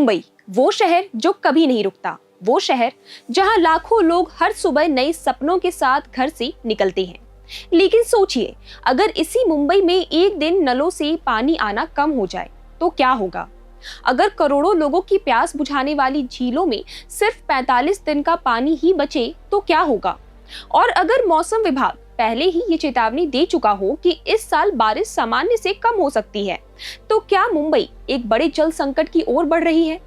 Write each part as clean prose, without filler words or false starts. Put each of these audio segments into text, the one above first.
मुंबई, वो शहर जो कभी नहीं रुकता, वो शहर जहां लाखों लोग हर सुबह नए सपनों के साथ घर से निकलते हैं। लेकिन सोचिए, अगर इसी मुंबई में एक दिन नलों से पानी आना कम हो जाए तो क्या होगा? अगर करोड़ों लोगों की प्यास बुझाने वाली झीलों में सिर्फ 45 दिन का पानी ही बचे तो क्या होगा? और अगर मौसम विभाग पहले ही ये चेतावनी दे चुका हो कि इस साल बारिश सामान्य से कम हो सकती है, तो क्या मुंबई एक बड़े जल संकट की ओर बढ़ रही है?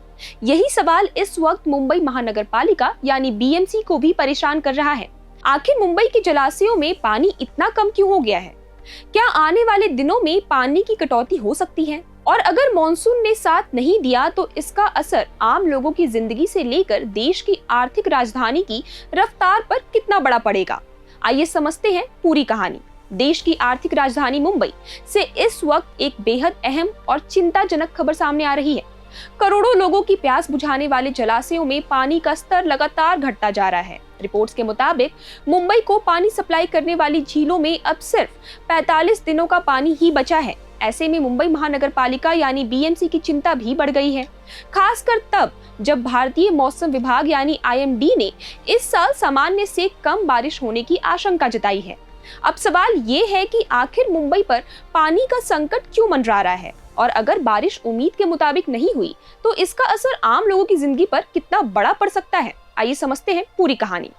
यही सवाल इस वक्त मुंबई महानगर पालिका यानी बीएमसी को भी परेशान कर रहा है। आखिर मुंबई के जलाशयों में पानी इतना कम क्यों हो गया है? क्या आने वाले दिनों में पानी की कटौती हो सकती है? और अगर मॉनसून ने साथ नहीं दिया तो इसका असर आम लोगों की जिंदगी से लेकर देश की आर्थिक राजधानी की रफ्तार पर कितना बड़ा पड़ेगा? आइए समझते हैं पूरी कहानी। देश की आर्थिक राजधानी मुंबई से इस वक्त एक बेहद अहम और चिंताजनक खबर सामने आ रही है। करोड़ों लोगों की प्यास बुझाने वाले जलाशयों में पानी का स्तर लगातार घटता जा रहा है। रिपोर्ट्स के मुताबिक मुंबई को पानी सप्लाई करने वाली झीलों में अब सिर्फ 45 दिनों का पानी ही बचा है। ऐसे में मुंबई महानगर पालिका यानी बीएमसी की चिंता भी बढ़ गई है, खासकर तब जब भारतीय मौसम विभाग यानी आईएमडी ने इस साल सामान्य से कम बारिश होने की आशंका जताई है। अब सवाल ये है कि आखिर मुंबई पर पानी का संकट क्यों मंडरा रहा है, और अगर बारिश उम्मीद के मुताबिक नहीं हुई तो इसका असर आम लोगों की जिंदगी पर कितना बड़ा पड़ सकता है। आइए समझते हैं पूरी कहानी।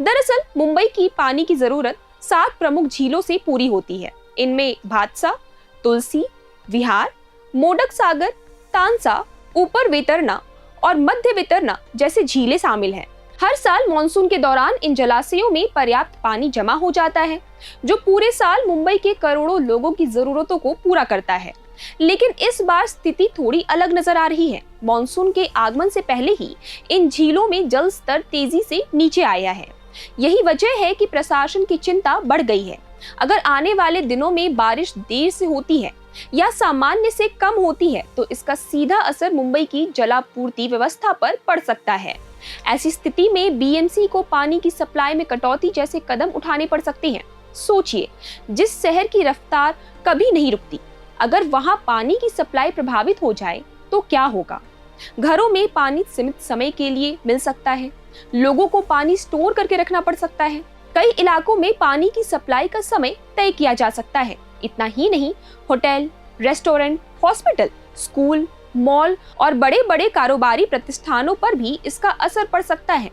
दरअसल मुंबई की पानी की जरूरत 7 प्रमुख झीलों से पूरी होती है। इनमें भादसा, तुलसी, विहार, मोडक सागर, तानसा, ऊपर वेतरना और मध्य वेतरना जैसे झीलें शामिल हैं। हर साल मॉनसून के दौरान इन जलाशयों में पर्याप्त पानी जमा हो जाता है, जो पूरे साल मुंबई के करोड़ों लोगों की जरूरतों को पूरा करता है। लेकिन इस बार स्थिति थोड़ी अलग नजर आ रही है। मॉनसून के आगमन से पहले ही इन झीलों में जल स्तर तेजी से नीचे आया है। यही वजह है कि प्रशासन की चिंता बढ़ गई है। अगर आने वाले दिनों में बारिश देर से होती है या सामान्य से कम होती है तो इसका सीधा असर मुंबई की जलापूर्ति व्यवस्था पर पड़ सकता है। ऐसी स्थिति में बीएमसी को पानी की सप्लाई में कटौती जैसे कदम उठाने पड़ सकते हैं। सोचिए, जिस शहर की रफ्तार कभी नहीं रुकती, अगर वहां पानी की सप्लाई प्रभावित हो जाए तो क्या होगा? घरों में पानी सीमित समय के लिए मिल सकता है, लोगों को पानी स्टोर करके रखना पड़ सकता है। कई इलाकों में पानी की सप्लाई का समय तय किया जा सकता है। इतना ही नहीं, hotel, restaurant, hospital, school, mall और बड़े बड़े कारोबारी प्रतिष्ठानों पर भी इसका असर पड़ सकता है।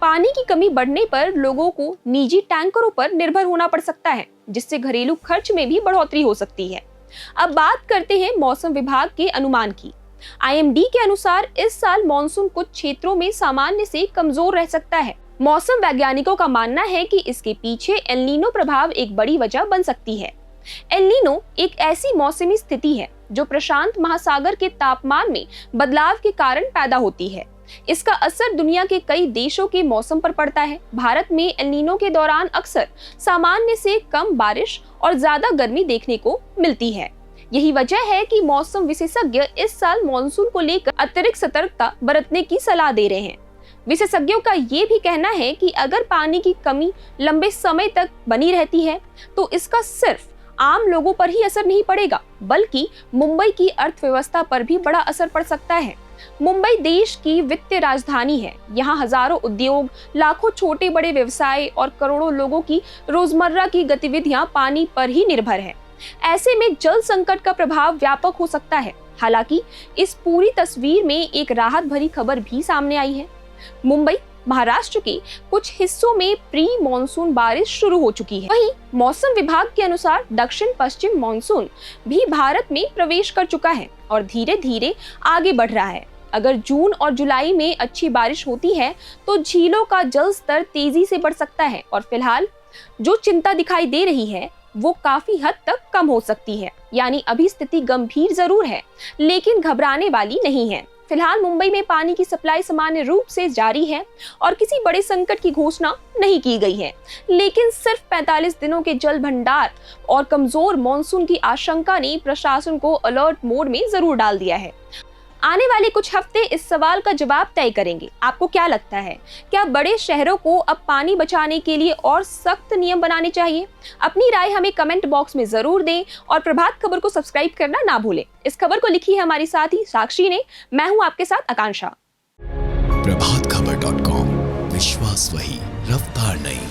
पानी की कमी बढ़ने पर लोगों को निजी टैंकरों पर निर्भर होना पड़ सकता है, जिससे घरेलू खर्च में भी बढ़ोतरी हो सकती है। अब बात करते हैं मौसम विभाग के अनुमान की। आईएमडी के अनुसार इस साल मॉनसून कुछ क्षेत्रों में सामान्य से कमजोर रह सकता है। मौसम वैज्ञानिकों का मानना है कि इसके पीछे एल नीनो प्रभाव एक बड़ी वजह बन सकती है। एल नीनो एक ऐसी मौसमी स्थिति है जो प्रशांत महासागर के तापमान में बदलाव के कारण पैदा होती है। इसका असर दुनिया के कई देशों के मौसम पर पड़ता है। भारत में एल नीनो के दौरान अक्सर सामान्य से कम बारिश और ज्यादा गर्मी देखने को मिलती है। यही वजह है कि मौसम विशेषज्ञ इस साल मॉनसून को लेकर अतिरिक्त सतर्कता बरतने की सलाह दे रहे हैं। विशेषज्ञों का ये भी कहना है कि अगर पानी की कमी लंबे समय तक बनी रहती है तो इसका सिर्फ आम लोगों पर ही असर नहीं पड़ेगा, बल्कि मुंबई की अर्थव्यवस्था पर भी बड़ा असर पड़ सकता है। मुंबई देश की वित्तीय राजधानी है। यहाँ हजारों उद्योग, लाखों छोटे बड़े व्यवसाय और करोड़ों लोगों की रोजमर्रा की गतिविधियां पानी पर ही निर्भर है। ऐसे में जल संकट का प्रभाव व्यापक हो सकता है। हालांकि इस पूरी तस्वीर में एक राहत भरी खबर भी सामने आई है। मुंबई, महाराष्ट्र के कुछ हिस्सों में प्री मॉनसून बारिश शुरू हो चुकी है। वहीं मौसम विभाग के अनुसार दक्षिण पश्चिम मॉनसून भी भारत में प्रवेश कर चुका है और धीरे धीरे आगे बढ़ रहा है। अगर जून और जुलाई में अच्छी बारिश होती है तो झीलों का जल स्तर तेजी से बढ़ सकता है और फिलहाल जो चिंता दिखाई दे रही है वो काफी हद तक कम हो सकती है। यानी अभी स्थिति गंभीर जरूर है, लेकिन घबराने वाली नहीं है। फिलहाल मुंबई में पानी की सप्लाई सामान्य रूप से जारी है और किसी बड़े संकट की घोषणा नहीं की गई है। लेकिन सिर्फ 45 दिनों के जल भंडार और कमजोर मॉनसून की आशंका ने प्रशासन को अलर्ट मोड में जरूर डाल दिया है। आने वाले कुछ हफ्ते इस सवाल का जवाब तय करेंगे। आपको क्या लगता है, क्या बड़े शहरों को अब पानी बचाने के लिए और सख्त नियम बनाने चाहिए? अपनी राय हमें कमेंट बॉक्स में जरूर दें और प्रभात खबर को सब्सक्राइब करना ना भूलें। इस खबर को लिखी है हमारी साथी साक्षी ने। मैं हूं आपके साथ आकांक्षा। प्रभातखबर.com, विश्वास वही, रफ्तार नहीं।